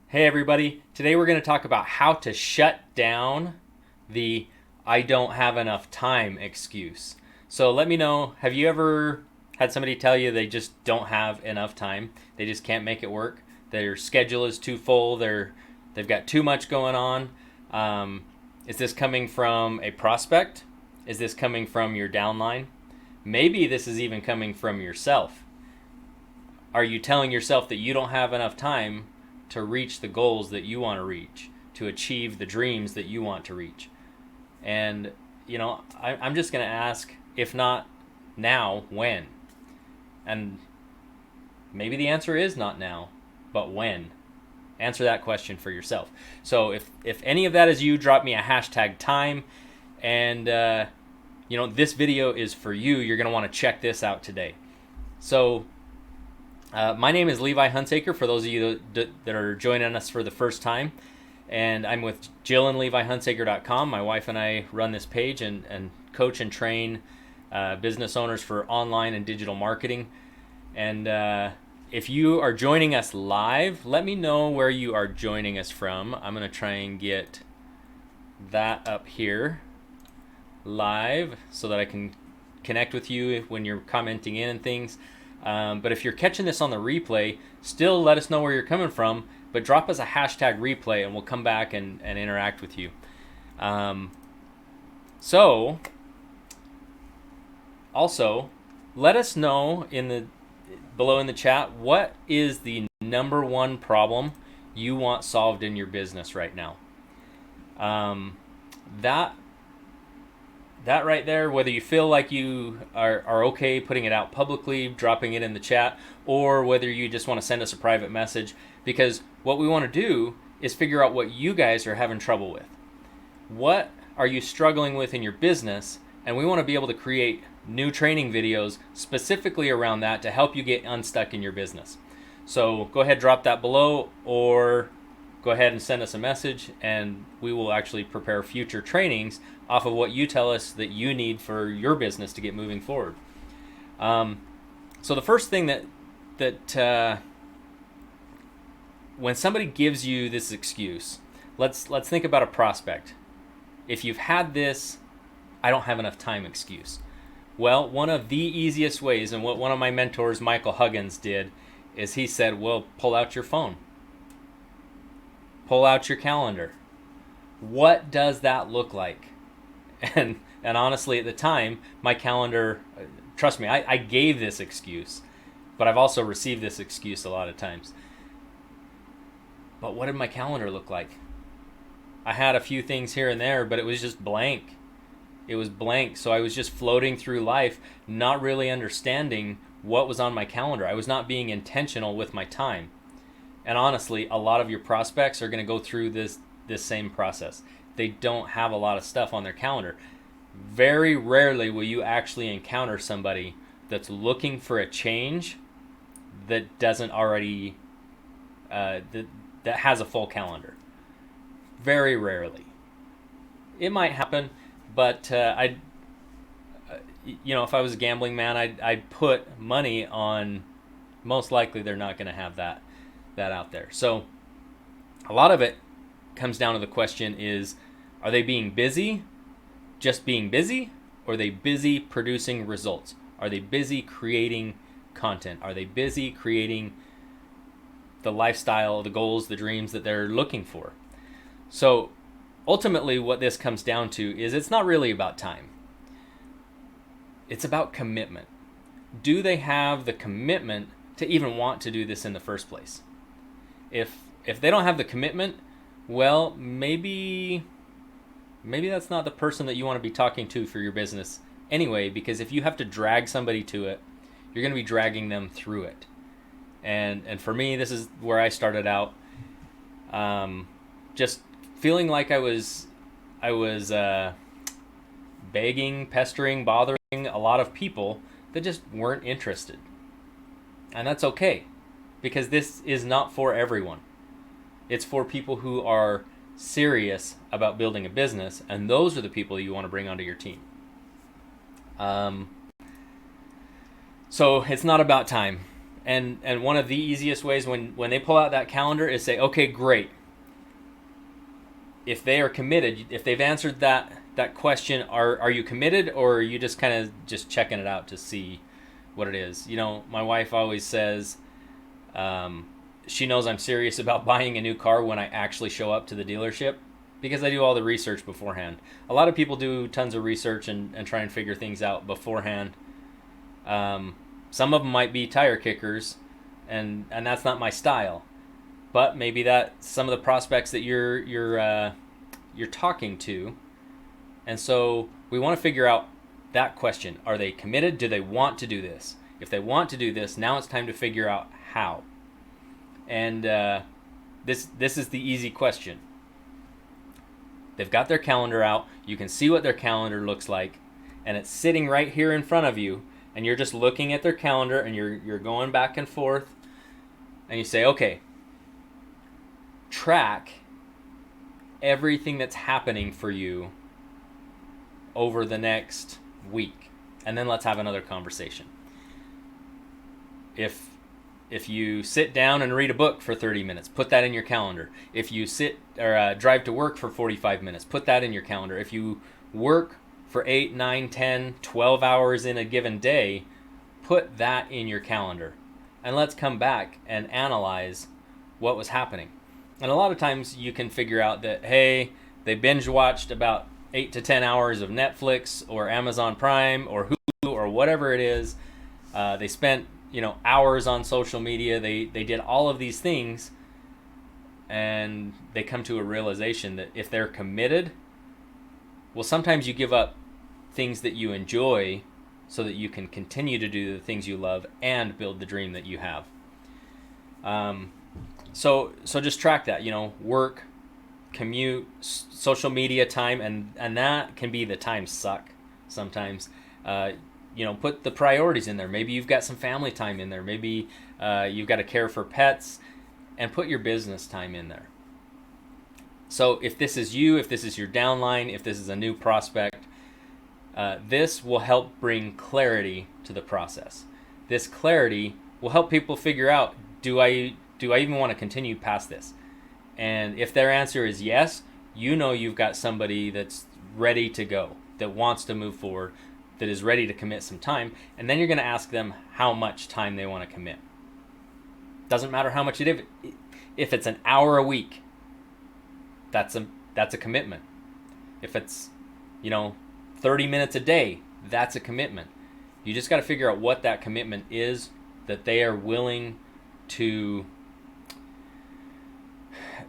Hey everybody, today we're going to talk about how to shut down the "I don't have enough time" excuse. So let me know, have you ever had somebody tell you they just don't have enough time? They just can't make it work. Their schedule is too full. They've got too much going on. Is this coming from a prospect? Is this coming from your downline? Maybe this is even coming from yourself. Are you telling yourself that you don't have enough time to reach the goals that you want to reach, to achieve the dreams that you want to reach? And, I'm just going to ask, if not now, when? And maybe the answer is not now, but when? Answer that question for yourself. So if any of that is you, drop me a hashtag time. And, this video is for you. You're going to want to check this out today. So, my name is Levi Hunsaker, for those of you that are joining us for the first time. And I'm with Jill and LeviHunsaker.com. My wife and I run this page and coach and train business owners for online and digital marketing. And if you are joining us live, let me know where you are joining us from. I'm going to try and get that up here live so that I can connect with you when you're commenting in and things. But if you're catching this on the replay, still let us know where you're coming from, but drop us a hashtag replay and we'll come back and interact with you. So, also, let us know below in the chat, what is the number one problem you want solved in your business right now? That right there, whether you feel like you are okay putting it out publicly, dropping it in the chat, or whether you just want to send us a private message, because what we want to do is figure out what you guys are having trouble with. What are you struggling with in your business? And we want to be able to create new training videos specifically around that to help you get unstuck in your business. So go ahead, drop that below, or go ahead and send us a message, and we will actually prepare future trainings off of what you tell us that you need for your business to get moving forward. So the first thing that when somebody gives you this excuse, let's think about a prospect. If you've had this "I don't have enough time" excuse, well, one of the easiest ways, and what one of my mentors, Michael Huggins, did, is he said, well, pull out your phone. Pull out your calendar. What does that look like? And honestly, at the time, my calendar, trust me, I gave this excuse, but I've also received this excuse a lot of times. But what did my calendar look like? I had a few things here and there, but it was just blank. It was blank. So I was just floating through life, not really understanding what was on my calendar. I was not being intentional with my time. And honestly, a lot of your prospects are going to go through this same process. They don't have a lot of stuff on their calendar. Very rarely will you actually encounter somebody that's looking for a change that doesn't already, that has a full calendar. Very rarely. It might happen, but if I was a gambling man, I'd put money on most likely they're not going to have that out there. So a lot of it comes down to the question is, are they being busy, just being busy, or are they busy producing results? Are they busy creating content? Are they busy creating the lifestyle, the goals, the dreams that they're looking for? So ultimately what this comes down to is, it's not really about time. It's about commitment. Do they have the commitment to even want to do this in the first place? If they don't have the commitment, well, maybe that's not the person that you want to be talking to for your business anyway, because if you have to drag somebody to it, you're going to be dragging them through it. And for me, this is where I started out, just feeling like I was begging, pestering, bothering a lot of people that just weren't interested. And that's okay, because this is not for everyone. It's for people who are serious about building a business, and those are the people you want to bring onto your team. So it's not about time. And one of the easiest ways when they pull out that calendar is say, okay, great. If they are committed, if they've answered that question, are you committed, or are you just kind of just checking it out to see what it is? My wife always says she knows I'm serious about buying a new car when I actually show up to the dealership, because I do all the research beforehand. A lot of people do tons of research and try and figure things out beforehand. Some of them might be tire kickers, and that's not my style. But maybe that some of the prospects that you're talking to, and so we want to figure out that question: are they committed? Do they want to do this? If they want to do this, now it's time to figure out how. And this is the easy question. They've got their calendar out. You can see what their calendar looks like, and it's sitting right here in front of you. And you're just looking at their calendar, and you're going back and forth, and you say, okay, track everything that's happening for you over the next week, and then let's have another conversation. If you sit down and read a book for 30 minutes, put that in your calendar. If you sit or drive to work for 45 minutes, put that in your calendar. If you work for 8, 9, 10, 12 hours in a given day, put that in your calendar. And let's come back and analyze what was happening. And a lot of times you can figure out that, hey, they binge watched about 8 to 10 hours of Netflix or Amazon Prime or Hulu or whatever it is. They spent hours on social media. They did all of these things, and they come to a realization that if they're committed, well, sometimes you give up things that you enjoy so that you can continue to do the things you love and build the dream that you have. So just track that, work, commute, social media time, and that can be the time suck sometimes. Put the priorities in there. Maybe you've got some family time in there. Maybe you've got to care for pets, and put your business time in there. So if this is you, if this is your downline, if this is a new prospect, this will help bring clarity to the process. This clarity will help people figure out, do I even want to continue past this? And if their answer is yes, you've got somebody that's ready to go, that wants to move forward, that is ready to commit some time. And then you're going to ask them how much time they want to commit. Doesn't matter how much it is. If it's an hour a week, that's a commitment. If it's 30 minutes a day, that's a commitment. You just got to figure out what that commitment is that they are willing to,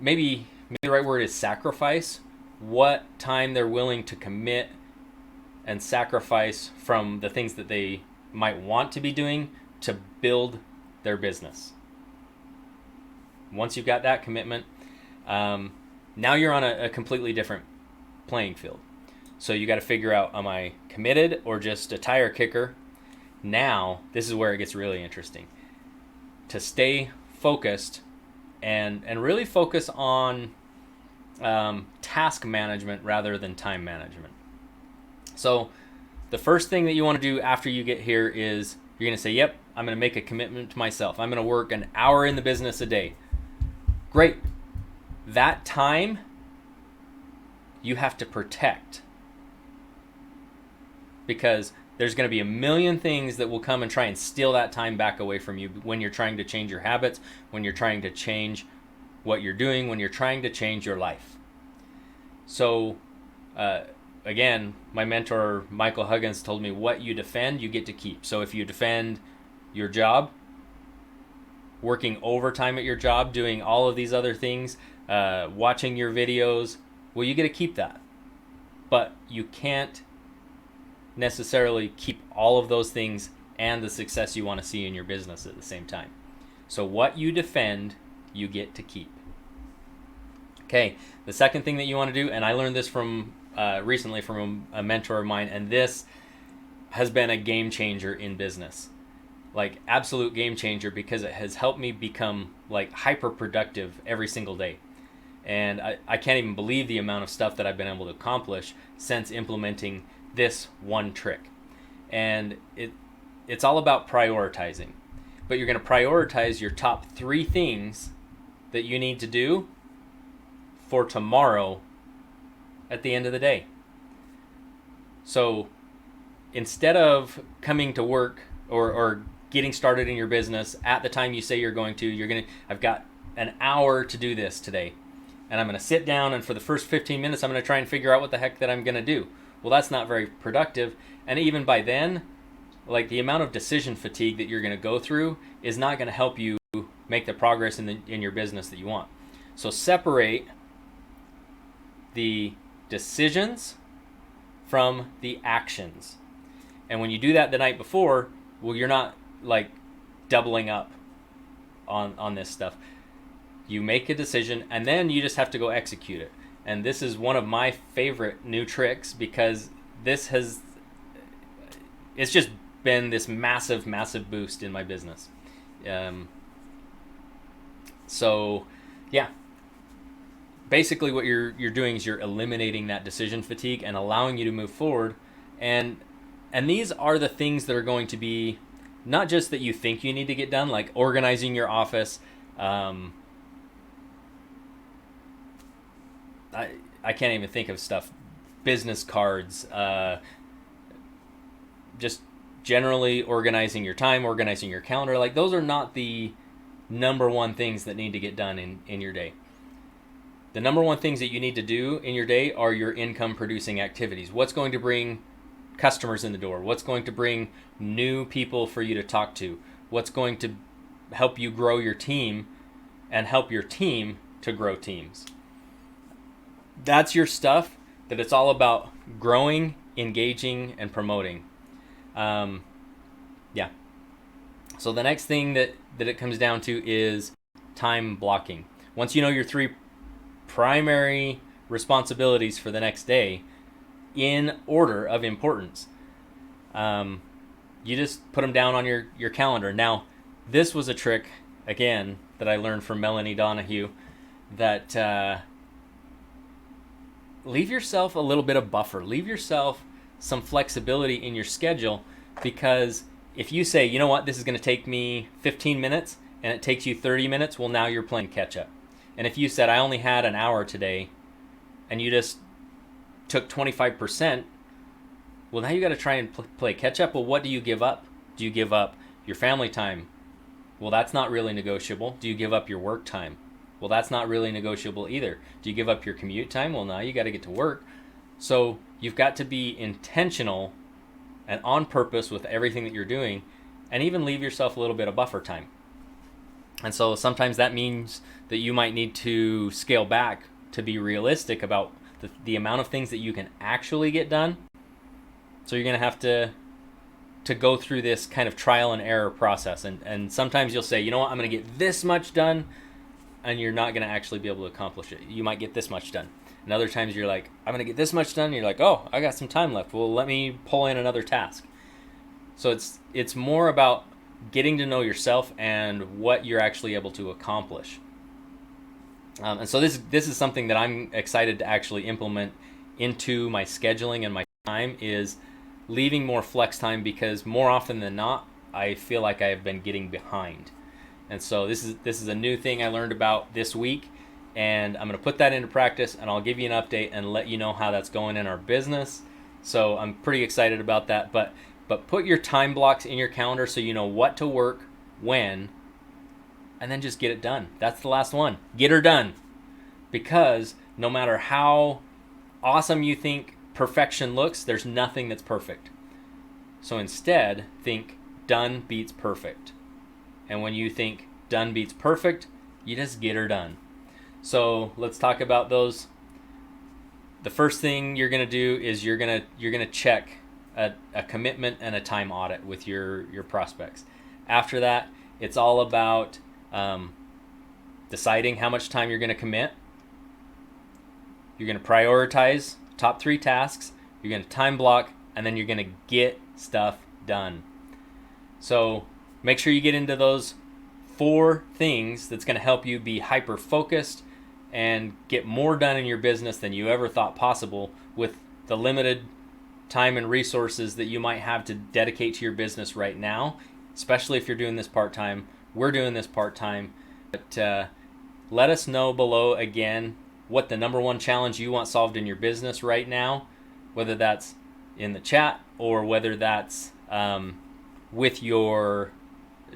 maybe the right word is sacrifice, what time they're willing to commit and sacrifice from the things that they might want to be doing to build their business. Once you've got that commitment, now you're on a completely different playing field. So you got to figure out, am I committed or just a tire kicker? Now, this is where it gets really interesting. To stay focused and really focus on task management rather than time management. So the first thing that you want to do after you get here is you're going to say, yep, I'm going to make a commitment to myself. I'm going to work an hour in the business a day. Great. That time you have to protect, because there's going to be a million things that will come and try and steal that time back away from you when you're trying to change your habits, when you're trying to change what you're doing, when you're trying to change your life. So, again, my mentor, Michael Huggins, told me what you defend, you get to keep. So if you defend your job, working overtime at your job, doing all of these other things, watching your videos, well, you get to keep that. But you can't necessarily keep all of those things and the success you want to see in your business at the same time. So what you defend, you get to keep. Okay, the second thing that you want to do, and I learned this from recently from a mentor of mine, and this has been a game changer in business. Like, absolute game changer, because it has helped me become like hyper productive every single day. And I can't even believe the amount of stuff that I've been able to accomplish since implementing this one trick. And it's all about prioritizing. but you're going to prioritize your top 3 things that you need to do for tomorrow at the end of the day. So instead of coming to work or getting started in your business at the time you say you're going to, I've got an hour to do this today. And I'm going to sit down, and for the first 15 minutes, I'm going to try and figure out what the heck that I'm going to do. Well, that's not very productive. And even by then, like, the amount of decision fatigue that you're going to go through is not going to help you make the progress in your business that you want. So separate the decisions from the actions. And when you do that the night before, well, you're not like doubling up on this stuff. You make a decision, and then you just have to go execute it. And this is one of my favorite new tricks, because it's just been this massive boost in my business. So yeah, basically what you're doing is you're eliminating that decision fatigue and allowing you to move forward. And these are the things that are going to be not just that you think you need to get done, like organizing your office. I can't even think of stuff. Business cards, just generally organizing your time, organizing your calendar. Like, those are not the number one things that need to get done in your day. The number one things that you need to do in your day are your income producing activities. What's going to bring customers in the door? What's going to bring new people for you to talk to? What's going to help you grow your team and help your team to grow teams? That's your stuff that it's all about growing, engaging, and promoting. Yeah. So the next thing that it comes down to is time blocking. Once you know your 3 primary responsibilities for the next day in order of importance, you just put them down on your calendar. Now, this was a trick, again, that I learned from Melanie Donahue, that leave yourself a little bit of buffer. Leave yourself some flexibility in your schedule, because if you say, you know what, this is going to take me 15 minutes and it takes you 30 minutes, well, now you're playing catch up. And if you said, I only had an hour today, and you just took 25%, well, now you got to try and play catch up. Well, what do you give up? Do you give up your family time? Well, that's not really negotiable. Do you give up your work time? Well, that's not really negotiable either. Do you give up your commute time? Well, now you got to get to work. So you've got to be intentional and on purpose with everything that you're doing, and even leave yourself a little bit of buffer time. And so sometimes that means that you might need to scale back to be realistic about the amount of things that you can actually get done. So you're going to have to go through this kind of trial and error process. And sometimes you'll say, you know what, I'm going to get this much done, and you're not going to actually be able to accomplish it. You might get this much done. And other times you're like, I'm going to get this much done. And you're like, oh, I got some time left. Well, let me pull in another task. So it's more about getting to know yourself and what you're actually able to accomplish. And so this is something that I'm excited to actually implement into my scheduling and my time, is leaving more flex time, because more often than not, I feel like I have been getting behind. And so this is a new thing I learned about this week, and I'm going to put that into practice, and I'll give you an update and let you know how that's going in our business. So I'm pretty excited about that. But put your time blocks in your calendar so you know what to work, when, and then just get it done. That's the last one. Get her done. Because no matter how awesome you think perfection looks, there's nothing that's perfect. So instead, think done beats perfect. And when you think done beats perfect, you just get her done. So let's talk about those. The first thing you're going to do is you're going to check a commitment and a time audit with your prospects. After that, it's all about deciding how much time you're going to commit. You're going to prioritize top 3 tasks. You're going to time block, and then you're going to get stuff done. So make sure you get into those 4 things that's going to help you be hyper focused and get more done in your business than you ever thought possible with the limited time and resources that you might have to dedicate to your business right now. especially if you're doing this part-time. We're doing this part-time. But let us know below again what the number one challenge you want solved in your business right now, whether that's in the chat or whether that's with your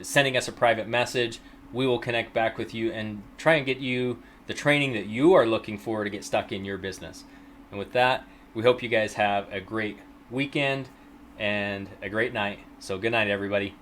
sending us a private message. We will connect back with you and try and get you the training that you are looking for to get stuck in your business. And with that, we hope you guys have a great weekend and a great night. So good night, everybody.